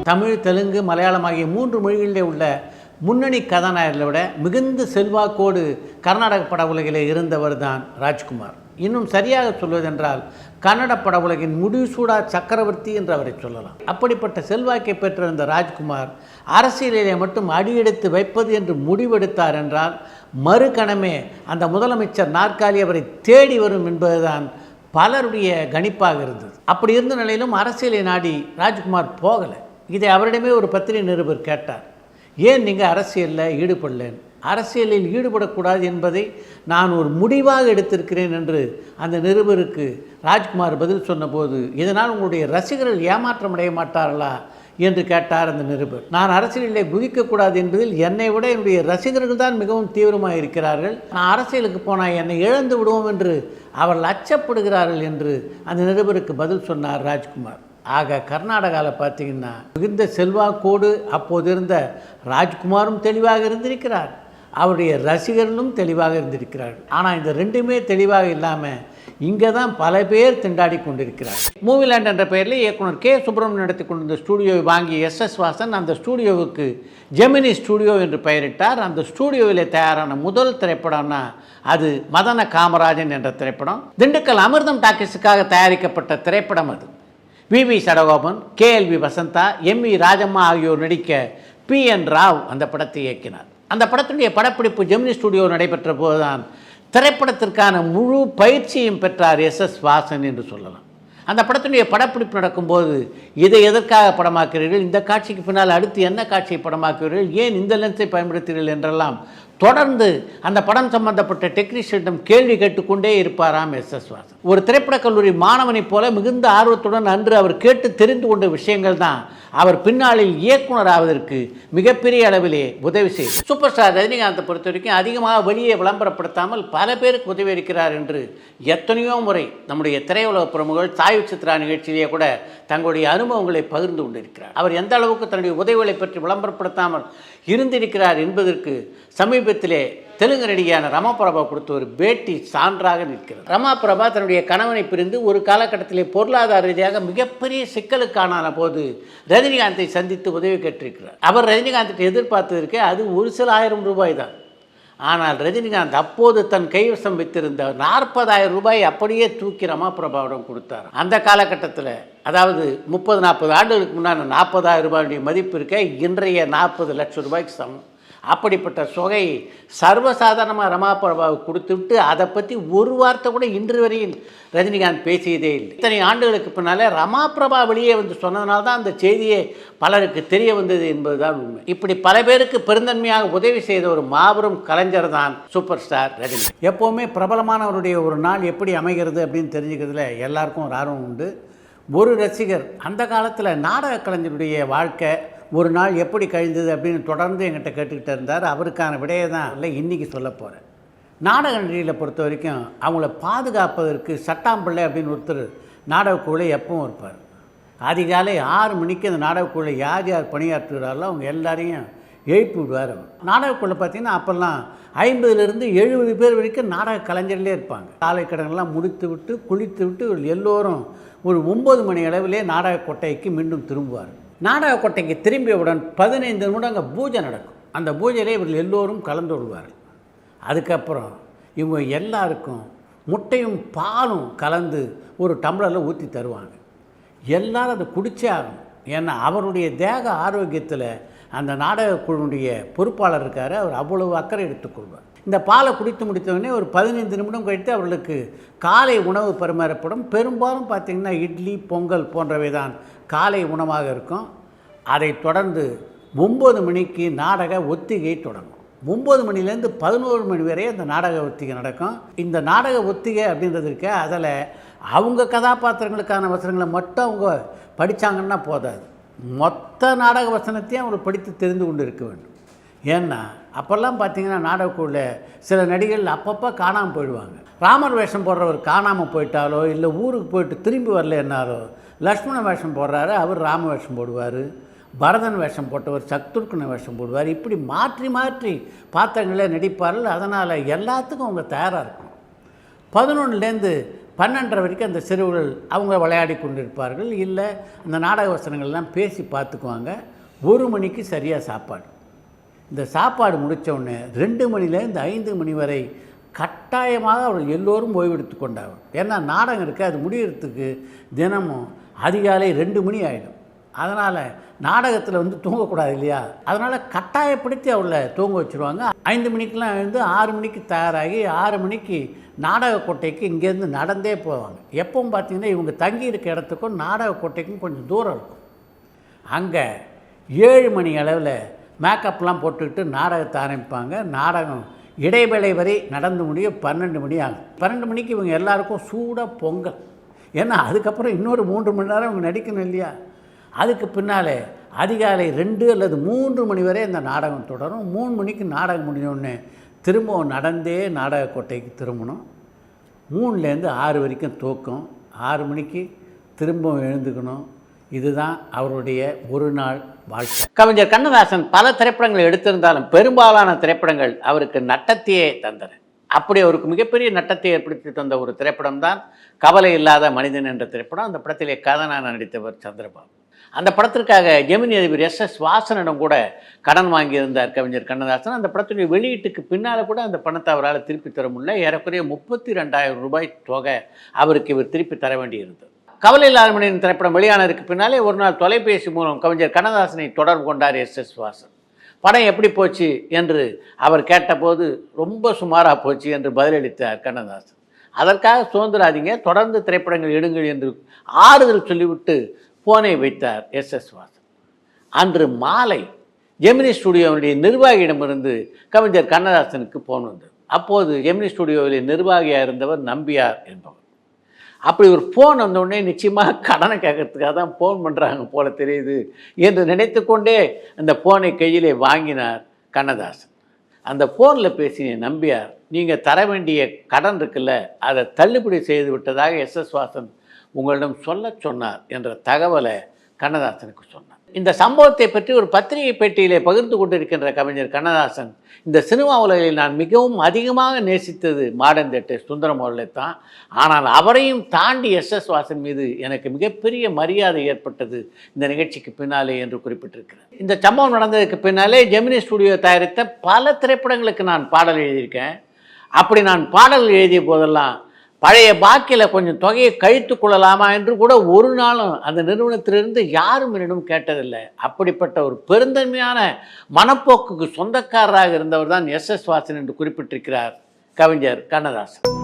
தமிழ், தெலுங்கு, மலையாளம் ஆகிய 3 மொழிகளிலே உள்ள முன்னணி கதாநாயகர்களை விட மிகுந்த செல்வாக்கோடு கர்நாடக பட உலகிலே இருந்தவர் தான் ராஜ்குமார். இன்னும் சரியாக சொல்வதென்றால் கன்னட பட உலகின் முடிசூடா சக்கரவர்த்தி என்று அவரை சொல்லலாம். அப்படிப்பட்ட செல்வாக்கை பெற்றிருந்த ராஜ்குமார் அரசியலிலே மட்டும் அடியெடுத்து வைப்பது என்று முடிவெடுத்தார் என்றால் மறுகணமே அந்த முதலமைச்சர் நாற்காலி அவரை தேடி வரும் என்பதுதான் பலருடைய கணிப்பாக இருந்தது. அப்படி இருந்த நிலையிலும் அரசியலை நாடி ராஜ்குமார் போகலை. இதை அவரிடமே ஒரு பத்திரிகை நிருபர் கேட்டார், ஏன் நீங்கள் அரசியலில் ஈடுபடலேன்? அரசியலில் ஈடுபடக்கூடாது என்பதை நான் ஒரு முடிவாக எடுத்திருக்கிறேன் என்று அந்த நிருபருக்கு ராஜ்குமார் பதில் சொன்னபோது, இதனால் உங்களுடைய ரசிகர்கள் ஏமாற்றம் அடைய மாட்டார்களா என்று கேட்டார் அந்த நிருபர். நான் அரசியலிலே குதிக்கக்கூடாது என்பதில் என்னை விட என்னுடைய ரசிகர்கள் தான் மிகவும் தீவிரமாக இருக்கிறார்கள். நான் அரசியலுக்கு போனால் என்னை இழந்து விடுவோம் என்று அவர்கள் அச்சப்படுகிறார்கள் என்று அந்த நிருபருக்கு பதில் சொன்னார் ராஜ்குமார். ஆக கர்நாடகாவில் பார்த்தீங்கன்னா மிகுந்த செல்வாக்கோடு அப்போது இருந்த ராஜ்குமாரும் தெளிவாக இருந்திருக்கிறார், அவருடைய ரசிகர்களும் தெளிவாக இருந்திருக்கிறார்கள். ஆனால் இந்த ரெண்டுமே தெளிவாக இல்லாமல் இங்கே தான் பல பேர் திண்டாடி கொண்டிருக்கிறார். மூவிலேண்ட் என்ற பெயரில் இயக்குனர் கே. சுப்பிரமணியன் நடத்தி கொண்டிருந்த ஸ்டூடியோவை வாங்கி எஸ்.எஸ். வாசன் அந்த ஸ்டூடியோவுக்கு ஜெமினி ஸ்டூடியோ என்று பெயரிட்டார். அந்த ஸ்டூடியோவில் தயாரான முதல் திரைப்படம்னா அது மதன காமராஜன் என்ற திரைப்படம். திண்டுக்கல் அமிர்தம் டாக்கீஸுக்காக தயாரிக்கப்பட்ட திரைப்படம் அது. வி.வி. சடகோபன், கே.எல்.வி. வசந்தா, எம்.வி. ராஜம்மா ஆகியோர் நடிக்க பி.என். ராவ் அந்த படத்தை இயக்கினார். அந்த படத்துடைய படப்பிடிப்பு ஜெமினி ஸ்டூடியோ நடைபெற்ற போதுதான் திரைப்படத்திற்கான முழு பயிற்சியும் பெற்றார் எஸ்.எஸ். வாசன் என்று சொல்லலாம். அந்த படத்தினுடைய படப்பிடிப்பு நடக்கும்போது இதை எதற்காக படமாக்குறீர்கள், இந்த காட்சிக்கு பின்னால் அடுத்து என்ன காட்சியை படமாக்குவீர்கள், ஏன் இந்த லென்ஸை பயன்படுத்துகிறீர்கள் என்றெல்லாம் தொடர்ந்து அந்த படம் சம்பந்தப்பட்ட டெக்னீஷியனிடம் கேள்வி கேட்டுக்கொண்டே இருப்பாராம் எஸ்.எஸ். வாசன். ஒரு திரைப்படக் கல்லூரி மாணவனைப் போல மிகுந்த ஆர்வத்துடன் அன்று அவர் கேட்டு தெரிந்து கொண்ட விஷயங்கள் தான் அவர் பின்னாளில் இயக்குனர் ஆவதற்கு மிகப்பெரிய அளவிலே உதவி செய்யும். சூப்பர் ஸ்டார் ரஜினிகாந்தை பொறுத்த வரைக்கும் அதிகமாக வெளியே விளம்பரப்படுத்தாமல் பல பேருக்கு உதவி இருக்கிறார் என்று எத்தனையோ முறை நம்முடைய திரையுலக பிரமுகர்கள் சாய் சித்ரா நிகழ்ச்சியிலேயே கூட தங்களுடைய அனுபவங்களை பகிர்ந்து கொண்டிருக்கிறார். அவர் எந்த அளவுக்கு தன்னுடைய உதவிகளை பற்றி விளம்பரப்படுத்தாமல் இருந்திருக்கிறார் என்பதற்கு சமீபத்திலே தெலுங்கு நடிகையான ரமாபிரபா கொடுத்த ஒரு பேட்டி சான்றாக நிற்கிறது. ரமாபிரபா தன்னுடைய கணவனை பிரிந்து ஒரு காலகட்டத்திலே பொருளாதார ரீதியாக மிகப்பெரிய சிக்கலுக்கான போது ரஜினிகாந்தை சந்தித்து உதவி கேட்டிருக்கிறார். அவர் ரஜினிகாந்தை எதிர்பார்த்ததற்கு அது ஒரு சில ஆயிரம் ரூபாய் தான். ஆனால் ரஜினிகாந்த் அப்போது தன் கைவசம் வைத்திருந்த 40,000 ரூபாய் அப்படியே தூக்கி ரமாபிரபாவிடம் கொடுத்தார். அந்த காலகட்டத்தில், அதாவது 30-40 ஆண்டுகளுக்கு முன்னால் 40,000 ரூபாயுடைய மதிப்பு இருக்க இன்றைய 40 லட்சம் ரூபாய்க்கு சமம். அப்படிப்பட்ட தொகை சர்வசாதாரணமாக ரமாபிரபாவுக்கு கொடுத்துவிட்டு அதை பற்றி ஒரு வார்த்தை கூட இன்று வரையில் ரஜினிகாந்த் பேசியதே இல்லை. இத்தனை ஆண்டுகளுக்கு பின்னாலே ரமாபிரபா வெளியே வந்து சொன்னதுனால தான் அந்த செய்தியே பலருக்கு தெரிய வந்தது என்பதுதான் உண்மை. இப்படி பல பேருக்கு பெருந்தன்மையாக உதவி செய்த ஒரு மாபெரும் கலைஞர் தான் சூப்பர் ஸ்டார் ரஜினி. எப்போவுமே பிரபலமானவருடைய ஒரு நாள் எப்படி அமைகிறது அப்படின்னு தெரிஞ்சுக்கிறதுல எல்லாருக்கும் ஒரு ஆர்வம் உண்டு. ஒரு ரசிகர் அந்த காலத்தில் நாடக கலைஞருடைய வாழ்க்கை ஒரு நாள் எப்படி கழிந்தது அப்படின்னு தொடர்ந்து என்கிட்ட கேட்டுக்கிட்டு இருந்தார். அவருக்கான விடையை தான் இல்லை இன்றைக்கி சொல்ல போகிறேன். நாடக நடிகைகளை பொறுத்த வரைக்கும் அவங்கள பாதுகாப்பதற்கு சட்டாம்பிள்ளை அப்படின்னு ஒருத்தர் நாடகக்குழுவில் எப்பவும் இருப்பார். அதிகாலை 6 மணிக்கு அந்த நாடகக்குழுவில் யார் யார் பணியாற்றுகிறாரோ அவங்க எல்லாரையும் எழுப்பி விடுவார். அவர் நாடகக்குள்ள பார்த்திங்கன்னா அப்போல்லாம் 50லேருந்து 70 பேர் வரைக்கும் நாடக கலைஞர்களே இருப்பாங்க. காலை கடன்லாம் முடித்து விட்டு குளித்து விட்டு எல்லோரும் ஒரு 9 மணி அளவிலே நாடக கொட்டைக்கு மீண்டும் திரும்புவார். நாடக கொட்டைக்கு திரும்பியவுடன் 15 நிமிடம் அங்கே பூஜை நடக்கும். அந்த பூஜையிலே இவர்கள் எல்லோரும் கலந்து கொள்வார்கள். அதுக்கப்புறம் இவங்க எல்லாருக்கும் முட்டையும் பாலும் கலந்து ஒரு டம்ளரில் ஊற்றி தருவாங்க. எல்லோரும் அதை குடிச்சே ஆகணும். ஏன்னா அவருடைய தேக ஆரோக்கியத்தில் அந்த நாடக குழுவுடைய பொறுப்பாளர் இருக்கார், அவர் அவ்வளவு அக்கறை எடுத்துக்கொள்வார். இந்த பாலை குடித்து முடித்தவுடனே ஒரு 15 நிமிடம் கழித்து அவர்களுக்கு காலை உணவு பரிமாறப்படும். பெரும்பாலும் பார்த்திங்கன்னா இட்லி, பொங்கல் போன்றவை தான் காலை உணவாக இருக்கும். அதை தொடர்ந்து 9 மணிக்கு நாடக ஒத்திகை தொடங்கும். 9 மணிலேருந்து 11 மணி வரை அந்த நாடக ஒத்திகை நடக்கும். இந்த நாடக ஒத்திகை அப்படின்றதுக்கு அதில் அவங்க கதாபாத்திரங்களுக்கான வசனங்களை மட்டும் அவங்க படித்தாங்கன்னா போதாது, மொத்த நாடக வசனத்தையும் அவங்க படித்து தெரிந்து கொண்டு இருக்க வேண்டும். ஏன்னா அப்போல்லாம் பார்த்திங்கன்னா நாடகக்குள்ள சில நடிகர்கள் அப்பப்போ காணாமல் போயிடுவாங்க. ராமர் வேஷம் போடுறவர் காணாமல் போயிட்டாலோ இல்லை ஊருக்கு போயிட்டு திரும்பி வரலன்னாரோ, லக்ஷ்மண வேஷம் போடுறாரு அவர் ராம வேஷம் போடுவார், பரதன் வேஷம் போட்டவர் சத்ருக்கன வேஷம் போடுவார். இப்படி மாற்றி மாற்றி பாத்திரங்களே நடிப்பார்கள். அதனால் எல்லாத்துக்கும் அவங்க தயாராக இருக்கணும். 11லேருந்து 12:30 வரைக்கும் அந்த சிறுவர்கள் அவங்க விளையாடி கொண்டிருப்பார்கள். இல்லை அந்த நாடக வசனங்கள்லாம் பேசி பார்த்துக்குவாங்க. 1 மணிக்கு சரியாக சாப்பாடு. இந்த சாப்பாடு முடித்த உடனே 2 மணிலேருந்து 5 மணி வரை கட்டாயமாக அவர்கள் எல்லோரும் ஓய்வெடுத்து கொண்டார்கள். ஏன்னா நாடகம் இருக்குது, அது முடிகிறதுக்கு தினமும் அதிகாலை 2 மணி ஆகிடும். அதனால் நாடகத்தில் தூங்கக்கூடாது இல்லையா, அதனால் கட்டாயப்படுத்தி அவளை தூங்க வச்சுருவாங்க. 5 மணிக்கெலாம் எழுந்து 6 மணிக்கு தயாராகி 6 மணிக்கு நாடக கோட்டைக்கு இங்கேருந்து நடந்தே போவாங்க. எப்பவும் பார்த்திங்கன்னா இவங்க தங்கி இருக்க இடத்துக்கும் நாடக கோட்டைக்கும் கொஞ்சம் தூரம் இருக்கும். அங்கே 7 மணி அளவில் மேக்கப்லாம் போட்டுக்கிட்டு நாடகத்தை ஆரம்பிப்பாங்க. நாடகம் இடைவேளை வரை நடந்து முடிய 12 மணி ஆகும். 12 மணிக்கு இவங்க எல்லாருக்கும் சூடாக பொங்கல். ஏன்னா அதுக்கப்புறம் இன்னொரு 3 மணி நேரம் இவங்க நடிக்கணும் இல்லையா. அதுக்கு பின்னாலே அதிகாலை 2 அல்லது 3 மணி வரை இந்த நாடகம் தொடரும். 3 மணிக்கு நாடகம் முடிஞ்சோடனே திரும்பவும் நடந்தே நாடக கோட்டைக்கு திரும்பணும். 3லேருந்து 6 வரைக்கும் தூக்கம். 6 மணிக்கு திரும்பவும் எழுந்துக்கணும். இதுதான் அவருடைய ஒரு நாள் வாழ்க்கை. கவிஞர் கண்ணதாசன் பல திரைப்படங்கள் எடுத்திருந்தாலும் பெரும்பாலான திரைப்படங்கள் அவருக்கு நட்டத்தையே தந்தன. அப்படி அவருக்கு மிகப்பெரிய நட்டத்தை ஏற்படுத்தி தந்த ஒரு திரைப்படம் தான் கவலை இல்லாத மனிதன் என்ற திரைப்படம். அந்த படத்திலே கதாநாயகனாக நடித்தவர் சந்திரபாபு. அந்த படத்திற்காக ஜெமினி அதிபர் S.S. வாசனிடம் கூட கடன் வாங்கியிருந்தார் கவிஞர் கண்ணதாசன். அந்த படத்துடைய வெளியீட்டுக்கு பின்னால் கூட அந்த பணத்தை அவரால் திருப்பி தர முடியல. ஏறக்குறைய 32,000 ரூபாய் தொகை அவருக்கு இவர் திருப்பி தர வேண்டியிருந்தது. கவலை இல்லாத மனிதன் திரைப்படம் வெளியானதுக்கு பின்னாலே ஒரு நாள் தொலைபேசி மூலம் கவிஞர் கண்ணதாசனை தொடர்பு கொண்டார் S.S. வாசன். படம் எப்படி போச்சு என்று அவர் கேட்டபோது ரொம்ப சுமாராக போச்சு என்று பதிலளித்தார் கண்ணதாசன். அதற்காக சுதந்திராதீங்க, தொடர்ந்து திரைப்படங்கள் எடுங்கள் என்று ஆறுதல் சொல்லிவிட்டு போனை வைத்தார் S.S. வாசன். அன்று மாலை ஜெமினி ஸ்டுடியோவுடைய நிர்வாகியிடமிருந்து கவிஞர் கண்ணதாசனுக்கு போன் வந்தது. அப்போது ஜெமினி ஸ்டுடியோவில் நிர்வாகியாக இருந்தவர் நம்பியார் என்பவர். அப்படி ஒரு ஃபோன் வந்தோடனே நிச்சயமாக கடனை கேட்கறதுக்காக தான் ஃபோன் பண்ணுறாங்க போல தெரியுது என்று நினைத்து கொண்டே அந்த ஃபோனை கையிலே வாங்கினார் கண்ணதாசன். அந்த ஃபோனில் பேசிய நம்பியார், நீங்கள் தர வேண்டிய கடன் இருக்குல்ல, அதை தள்ளுபடி செய்து விட்டதாக S.S. வாசன் உங்களிடம் சொல்ல சொன்னார் என்ற தகவலை கண்ணதாசனுக்கு சொன்னார். இந்த சம்பவத்தை பற்றி ஒரு பத்திரிகை பேட்டியிலே பகிர்ந்து கொண்டிருக்கின்ற கவிஞர் கண்ணதாசன், இந்த சினிமா உலகில் நான் மிகவும் அதிகமாக நேசித்தது மாடர்ன் தியேட்டர் சுந்தரம் அவர்களை தான். ஆனால் அவரையும் தாண்டி S.S. வாசன் மீது எனக்கு மிகப்பெரிய மரியாதை ஏற்பட்டது இந்த நிகழ்ச்சிக்கு பின்னாலே என்று குறிப்பிட்டிருக்கிறேன். இந்த சம்பவம் நடந்ததுக்கு பின்னாலே ஜெமினி ஸ்டுடியோ தயாரித்த பல திரைப்படங்களுக்கு நான் பாடல் எழுதியிருக்கேன். அப்படி நான் பாடல் எழுதிய போதெல்லாம் பழைய பாக்கியில் கொஞ்சம் தொகையை கழித்து கொள்ளலாமா என்று கூட ஒரு நாளும் அந்த நிறுவனத்திலிருந்து யாரும் என்னிடம் கேட்டதில்லை. அப்படிப்பட்ட ஒரு பெருந்தன்மையான மனப்போக்குக்கு சொந்தக்காரராக இருந்தவர் தான் S.S. வாசன் என்று குறிப்பிட்டிருக்கிறார் கவிஞர் கண்ணதாசன்.